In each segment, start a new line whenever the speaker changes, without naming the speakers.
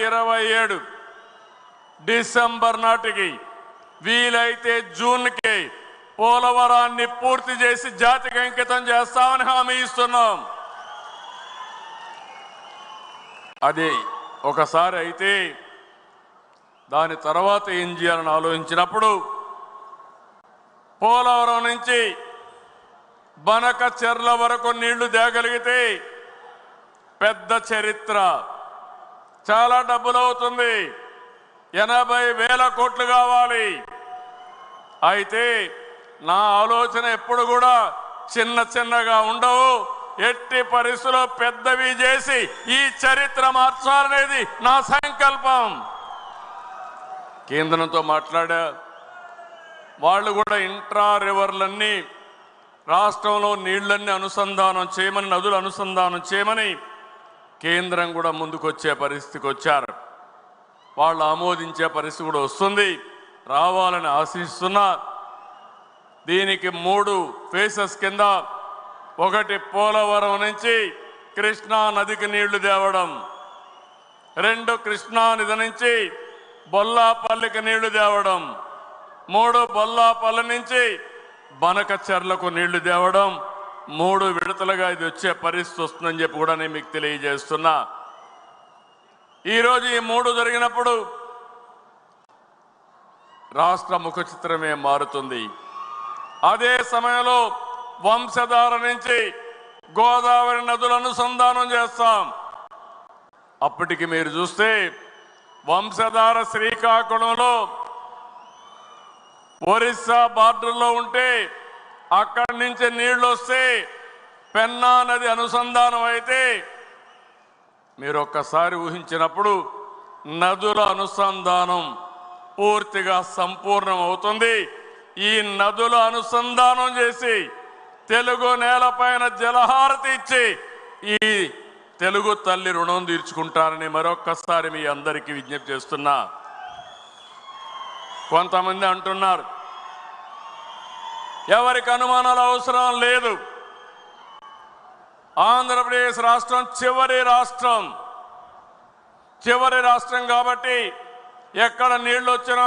2027 December నాటికి వీలైతే జూన్కి పోలవరాన్ని పూర్తి చేసి జాతికి అంకితం చేస్తామని హామీ ఇస్తున్నాం. అది ఒకసారి అయితే దాని తర్వాత ఏం చేయాలని ఆలోచించినప్పుడు పోలవరం నుంచి బనక చెర్ల వరకు నీళ్లు తేగలిగితే పెద్ద చరిత్ర, చాలా డబ్బులు అవుతుంది, 80,000 కోట్లు కావాలి. అయితే నా ఆలోచన ఎప్పుడు కూడా చిన్నగా ఉండవు, ఎట్టి పరిస్థితుల్లో పెద్దవి చేసి ఈ చరిత్ర మార్చాలనేది నా సంకల్పం. కేంద్రంతో మాట్లాడా, వాళ్ళు కూడా ఇంట్రా రివర్లన్నీ రాష్ట్రంలో నీళ్లన్నీ అనుసంధానం చేయమని, నదులు అనుసంధానం చేయమని కేంద్రం కూడా ముందుకొచ్చే పరిస్థితికి వచ్చారు. వాళ్ళు ఆమోదించే పరిస్థితి కూడా వస్తుంది, రావాలని ఆశిస్తున్నా. దీనికి 3 ఫేసెస్ కింద, ఒకటి పోలవరం నుంచి కృష్ణా నదికి నీళ్లు తేవడం, 2 కృష్ణా నది నుంచి బొల్లాపల్లికి నీళ్లు తేవడం, 3 బొల్లాపల్లి నుంచి బనక చెర్లకు నీళ్లు తేవడం. 3 విడతలుగా ఇది వచ్చే పరిస్థితి వస్తుందని చెప్పి కూడా నేను మీకు తెలియజేస్తున్నా. ఈరోజు ఈ 3 జరిగినప్పుడు రాష్ట్ర ముఖ చిత్రమే మారుతుంది. అదే సమయంలో వంశధార నుంచి గోదావరి నదుల అనుసంధానం చేస్తాం. అప్పటికి మీరు చూస్తే వంశధార శ్రీకాకుళంలో ఒరిస్సా బార్డర్లో ఉంటే అక్కడి నుంచి నీళ్లు వస్తే పెన్నా నది అనుసంధానం అయితే మీరు ఒక్కసారి ఊహించినప్పుడు నదుల అనుసంధానం పూర్తిగా సంపూర్ణం అవుతుంది. ఈ నదుల అనుసంధానం చేసి తెలుగు నేలపైన జలహారతి ఇచ్చి ఈ తెలుగు తల్లి రుణం తీర్చుకుంటారని మరొక్కసారి మీ అందరికీ విజ్ఞప్తి చేస్తున్నా. కొంతమంది అంటున్నారు ఎవరికి అనుమానాలు అవసరం లేదు, ఆంధ్రప్రదేశ్ రాష్ట్రం చివరి రాష్ట్రం కాబట్టి ఎక్కడ నీళ్లు వచ్చినా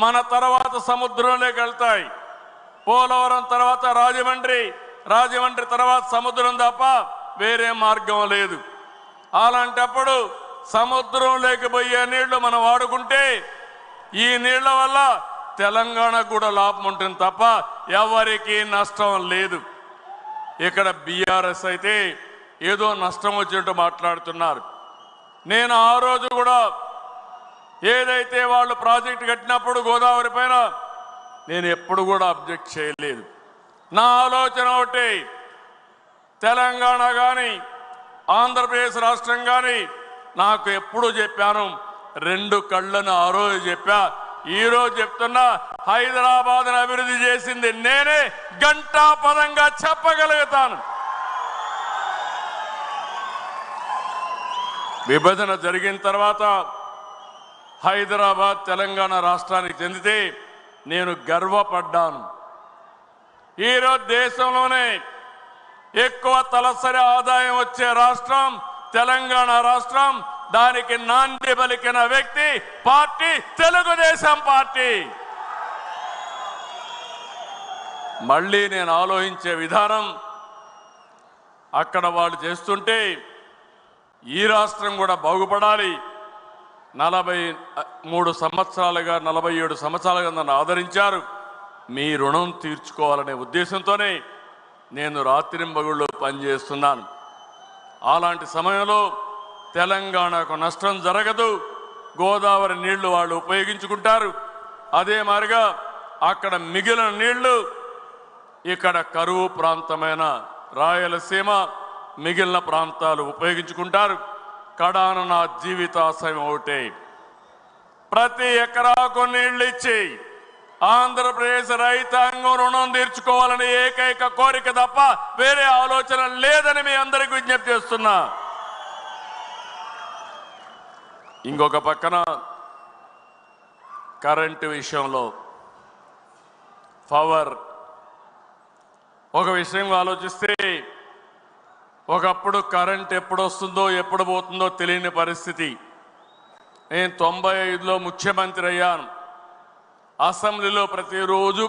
మన తర్వాత సముద్రంలోకి వెళ్తాయి. పోలవరం తర్వాత రాజమండ్రి తర్వాత సముద్రం తప్ప వేరే మార్గం లేదు. అలాంటప్పుడు సముద్రంలోకి పోయే నీళ్లు మనం వాడుకుంటే ఈ నీళ్ల వల్ల తెలంగాణకు కూడా లాభం ఉంటుంది తప్ప ఎవరికి నష్టం లేదు. ఇక్కడ బీఆర్ఎస్ అయితే ఏదో నష్టం వచ్చినట్టు మాట్లాడుతున్నారు. నేను ఆ రోజు కూడా ఏదైతే వాళ్ళు ప్రాజెక్టు కట్టినప్పుడు గోదావరి పైన నేను ఎప్పుడు కూడా అబ్జెక్ట్ చేయలేదు. నా ఆలోచన ఒకటి, తెలంగాణ కానీ ఆంధ్రప్రదేశ్ రాష్ట్రం కానీ నాకు ఎప్పుడు చెప్పాను, 2 కళ్ళను ఆ రోజు చెప్పా, ఈ రోజు చెప్తున్నా, హైదరాబాద్ను అభివృద్ధి చేసింది నేనే, గంటాపదంగా చెప్పగలుగుతాను. విభజన జరిగిన తర్వాత హైదరాబాద్ తెలంగాణ రాష్ట్రానికి చెందితే నేను గర్వపడ్డాను. ఈరోజు దేశంలోనే ఎక్కువ తలసరి ఆదాయం వచ్చే రాష్ట్రం తెలంగాణ రాష్ట్రం. దానికి నాంది పలికిన వ్యక్తి పార్టీ తెలుగుదేశం పార్టీ. మళ్ళీ నేను ఆలోచించే విధానం, అక్కడ వాళ్ళు చేస్తుంటే ఈ రాష్ట్రం కూడా బాగుపడాలి. 43 సంవత్సరాలుగా 47 సంవత్సరాలుగా నన్ను ఆదరించారు, మీ రుణం తీర్చుకోవాలనే ఉద్దేశంతోనే నేను రాత్రింబగుళ్ళు పనిచేస్తున్నాను. అలాంటి సమయంలో తెలంగాణకు నష్టం జరగదు, గోదావరి నీళ్లు వాళ్ళు ఉపయోగించుకుంటారు. అదే మాదిరిగా అక్కడ మిగిలిన నీళ్లు ఇక్కడ కరువు ప్రాంతమైన రాయలసీమ మిగిలిన ప్రాంతాలు ఉపయోగించుకుంటారు. కడాన నా జీవితాశయం ఒకటే, ప్రతి ఎకరాకు నీళ్లు ఇచ్చి ఆంధ్రప్రదేశ్ రైతాంగం రుణం తీర్చుకోవాలని ఏకైక కోరిక తప్ప వేరే ఆలోచన లేదని మీ అందరికీ విజ్ఞప్తి చేస్తున్నా. ఇంకొక పక్కన కరెంటు విషయంలో పవర్ ఒక విషయం ఆలోచిస్తే, ఒకప్పుడు కరెంట్ ఎప్పుడు వస్తుందో ఎప్పుడు పోతుందో తెలియని పరిస్థితి. నేను 95లో ముఖ్యమంత్రి అయ్యాను. అసెంబ్లీలో ప్రతిరోజు